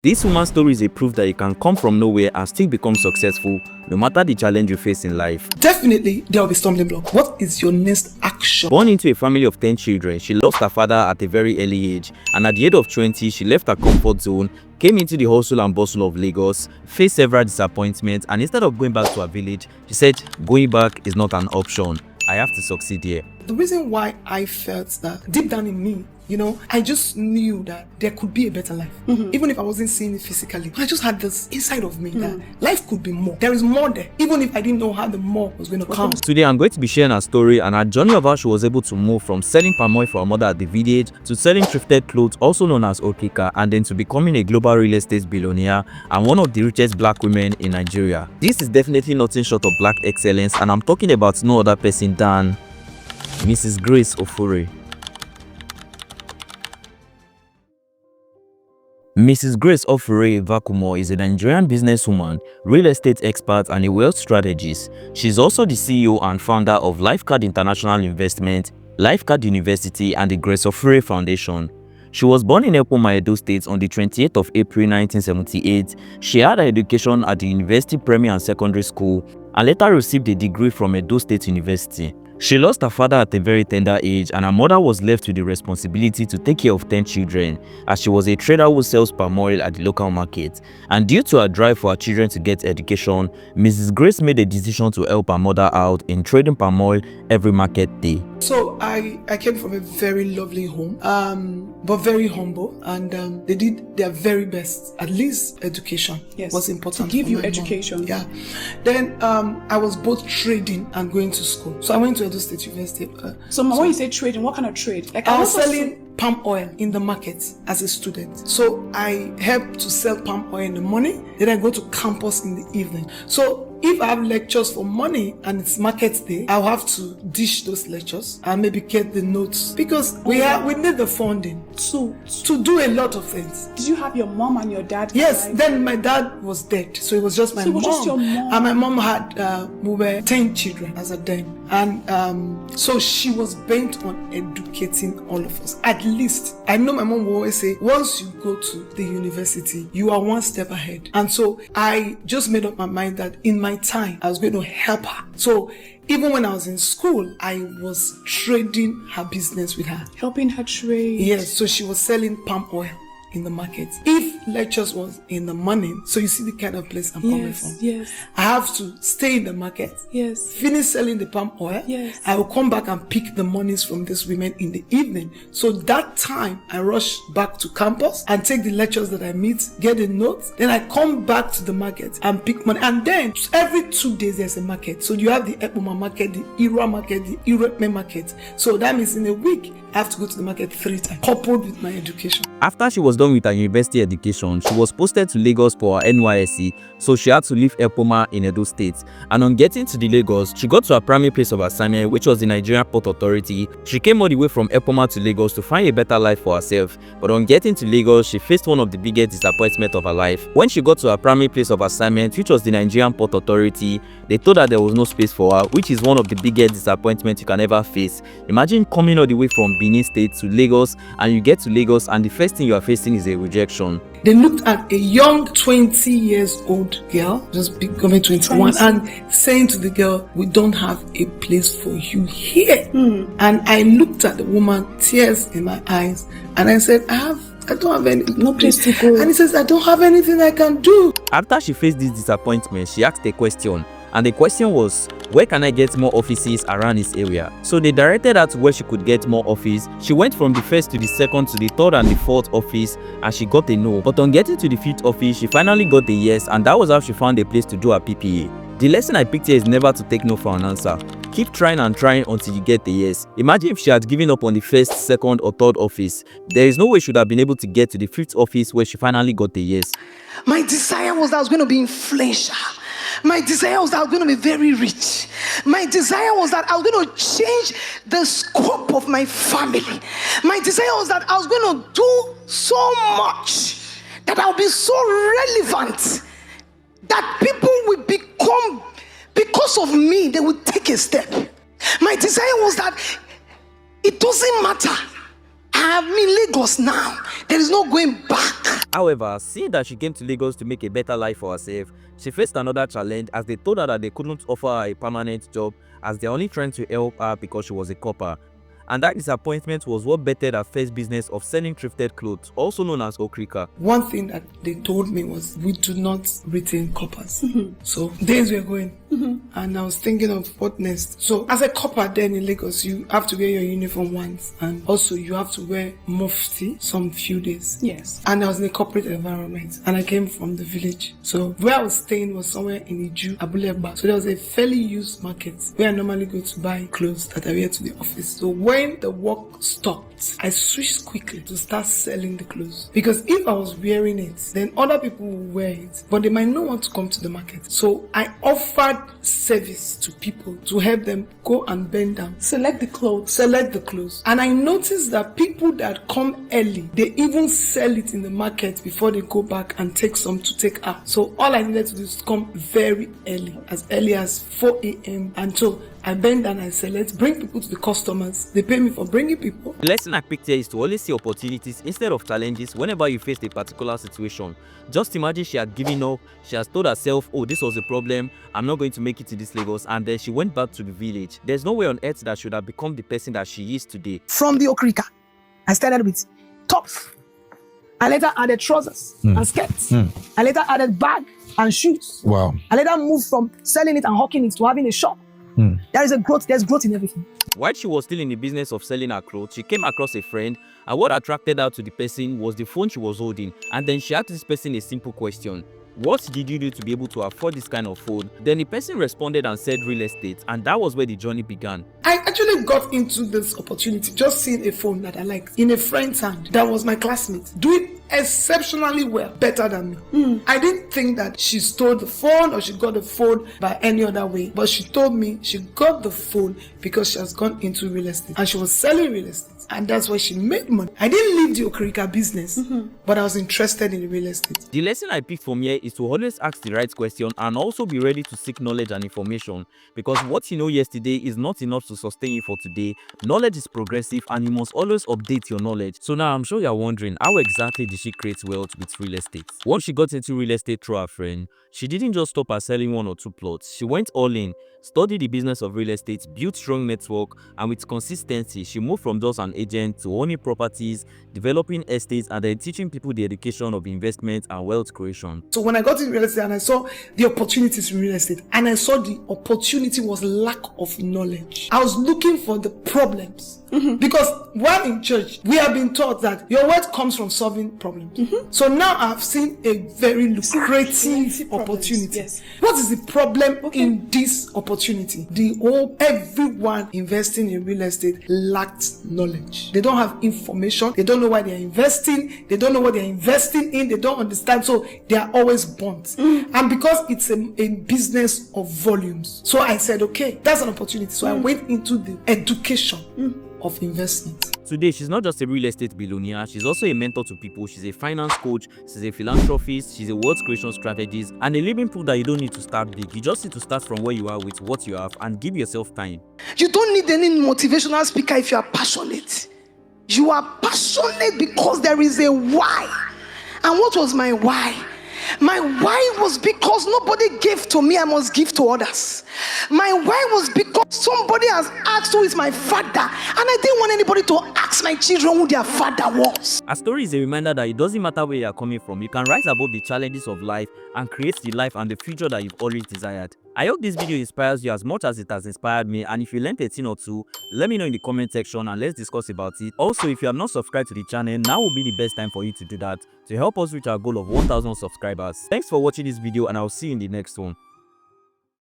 This woman's story is a proof that you can come from nowhere and still become successful no matter the challenge you face in life. Definitely, there will be stumbling block. What is your next action? Born into a family of 10 children, she lost her father at a very early age, and at the age of 20, she left her comfort zone, came into the hustle and bustle of Lagos, faced several disappointments, and instead of going back to her village, she said, going back is not an option. I have to succeed here. The reason why I felt that deep down in me, I just knew that there could be a better life. Even if I wasn't seeing it physically. I just had this inside of me that life could be more. There is more there. Even if I didn't know how the more was going to come. Today, I'm going to be sharing her story and her journey of how she was able to move from selling palm oil for her mother at the village to selling thrifted clothes, also known as Okika, and then to becoming a global real estate billionaire and one of the richest black women in Nigeria. This is definitely nothing short of black excellence, and I'm talking about no other person than Mrs Grace Ofure. Mrs Grace Ofure Vakumo is a Nigerian businesswoman, real estate expert, and a wealth strategist. She's also the CEO and founder of Lifecard International Investment, Lifecard University, and the Grace Ofure Foundation. She was born in Epoma, Edo State on the 28th of April 1978. She had her education at the University Primary and Secondary School and later received a degree from Edo State University. She lost her father at a very tender age, and her mother was left with the responsibility to take care of 10 children, as she was a trader who sells palm oil at the local market. And due to her drive for her children to get education, Mrs. Grace made a decision to help her mother out in trading palm oil every market day. So I came from a very lovely home, but very humble, and they did their very best. At least education was important. To give you my education. Mom. Yeah. Then I was both trading and going to school. So I went to Edo State University. So when you say trading, what kind of trade? Like I was selling palm oil in the market as a student. So I helped to sell palm oil in the morning. Then I go to campus in the evening. So if I have lectures for money and it's market day, I'll have to dish those lectures and maybe get the notes, because we need the funding to do a lot of things. Did you have your mom and your dad? Yes, then my dad was dead, so it was just my mom. It was just your mom. And my mom had we were 10 children as a then, and so she was bent on educating all of us. At least I know my mom will always say, once you go to the university, you are one step ahead. And so I just made up my mind that in my time I was going to help her. So even when I was in school, I was trading her business with her. Helping her trade. Yes, so she was selling palm oil in the market. If lectures was in the morning, so you see the kind of place I'm coming from. Yes. I have to stay in the market. Yes. Finish selling the palm oil. Yes. I will come back and pick the monies from these women in the evening. So that time I rush back to campus and take the lectures that I meet, get the notes. Then I come back to the market and pick money. And then every 2 days there's a market. So you have the Epoma market, the Ira market, the Irepme market. So that means in a week I have to go to the market 3 times, coupled with my education. After she was done with her university education, she was posted to Lagos for her NYSC, so she had to leave Epoma in Edo State. And on getting to the Lagos, she got to her primary place of assignment, which was the Nigerian Port Authority. She came all the way from Epoma to Lagos to find a better life for herself. But on getting to Lagos, she faced one of the biggest disappointments of her life. When she got to her primary place of assignment, which was the Nigerian Port Authority, they told her there was no space for her, which is one of the biggest disappointments you can ever face. Imagine coming all the way from Benin State to Lagos, and you get to Lagos and the first thing you are facing is a rejection. They looked at a young 20 years old girl, just becoming 21, and saying to the girl, we don't have a place for you here. And I looked at the woman, tears in my eyes, and I said, I don't have no place to go. And he says, I don't have anything I can do. After she faced this disappointment, she asked a question. And the question was, where can I get more offices around this area? So they directed her to where she could get more office. She went from the first to the second to the third and the fourth office, and she got a no. But on getting to the fifth office, she finally got a yes, and that was how she found a place to do her PPA. The lesson I picked here is never to take no for an answer. Keep trying and trying until you get the yes. Imagine if she had given up on the first, second, or third office. There is no way she would have been able to get to the fifth office where she finally got the yes. My desire was that I was going to be influential. My desire was that I was going to be very rich. My desire was that I was going to change the scope of my family. My desire was that I was going to do so much, that I'll be so relevant, that people will become, because of me, they will take a step. My desire was that it doesn't matter I'm in Lagos now. There is no going back. However, seeing that she came to Lagos to make a better life for herself, she faced another challenge as they told her that they couldn't offer her a permanent job as they're only trying to help her because she was a copper. And that disappointment was what bettered her first business of selling thrifted clothes, also known as okrika. One thing that they told me was, we do not retain coppers. So days were going, and I was thinking of what next. So as a copper then in Lagos, you have to wear your uniform once, and also you have to wear mufti some few days. Yes. And I was in a corporate environment, and I came from the village. So where I was staying was somewhere in Iju, Abuleba. So there was a fairly used market where I normally go to buy clothes that I wear to the office. So when the work stopped, I switched quickly to start selling the clothes, because if I was wearing it, then other people will wear it, but they might not want to come to the market. So I offered service to people to help them go and bend down, Select the clothes. and I noticed that people that come early, they even sell it in the market before they go back and take some to take out. So all I needed to do is come very early as 4 a.m. and so I bend and I select, bring people to the customers. They pay me for bringing people. The lesson I picked here is to always see opportunities instead of challenges whenever you face a particular situation. Just imagine she had given up, she has told herself, oh, this was a problem, I'm not going to make it to this Lagos, and then she went back to the village. There's no way on earth that should have become the person that she is today. From the okrika, I started with tops. I later added trousers and skirts. I later added bag and shoes. Wow. I later moved from selling it and hawking it to having a shop. There's growth in everything. While she was still in the business of selling her clothes, she came across a friend, and what attracted her to the person was the phone she was holding. And then she asked this person a simple question: what did you do to be able to afford this kind of phone? Then the person responded and said real estate, and that was where the journey began. I actually got into this opportunity just seeing a phone that I liked in a friend's hand that was my classmate doing exceptionally well, better than me. I didn't think that she stole the phone or she got the phone by any other way, but she told me she got the phone because she has gone into real estate and she was selling real estate, and that's why she made money. I didn't leave the okrika business, but I was interested in real estate. The lesson I picked from here is to always ask the right question and also be ready to seek knowledge and information, because what you know yesterday is not enough to sustain you for today. Knowledge is progressive and you must always update your knowledge. So now I'm sure you're wondering, how exactly did she create wealth with real estate? Once she got into real estate through her friend, she didn't just stop at selling 1 or 2 plots. She went all in, studied the business of real estate, built strong network, and with consistency, she moved from just an agent to owning properties, developing estates, and then teaching people the education of investment and wealth creation. So when I got into real estate and I saw the opportunities in real estate, and I saw the opportunity was lack of knowledge, I was looking for the problems. Because while in church, we have been taught that your wealth comes from solving problems. So now I've seen a very lucrative opportunity. Yes. What is the problem in this opportunity? Everyone investing in real estate lacked knowledge. They don't have information. They don't know why they are investing. They don't know what they are investing in. They don't understand. So they are always burnt. And because it's a business of volumes, so I said, okay, that's an opportunity. So I went into the education of investment. Today, she's not just a real estate billionaire, she's also a mentor to people, she's a finance coach, she's a philanthropist, she's a wealth creation strategist, and a living proof that you don't need to start big. You just need to start from where you are with what you have and give yourself time. You don't need any motivational speaker if you are passionate. You are passionate because there is a why. And what was my why? My why was because nobody gave to me, I must give to others. My why was because somebody has asked who is my father, and I didn't want anybody to ask my children who their father was. A story is a reminder that it doesn't matter where you are coming from, you can rise above the challenges of life and create the life and the future that you've always desired. I hope this video inspires you as much as it has inspired me, and if you learned a thing or two, let me know in the comment section and let's discuss about it. Also, if you have not subscribed to the channel, now will be the best time for you to do that to help us reach our goal of 1,000 subscribers. Thanks for watching this video, and I'll see you in the next one.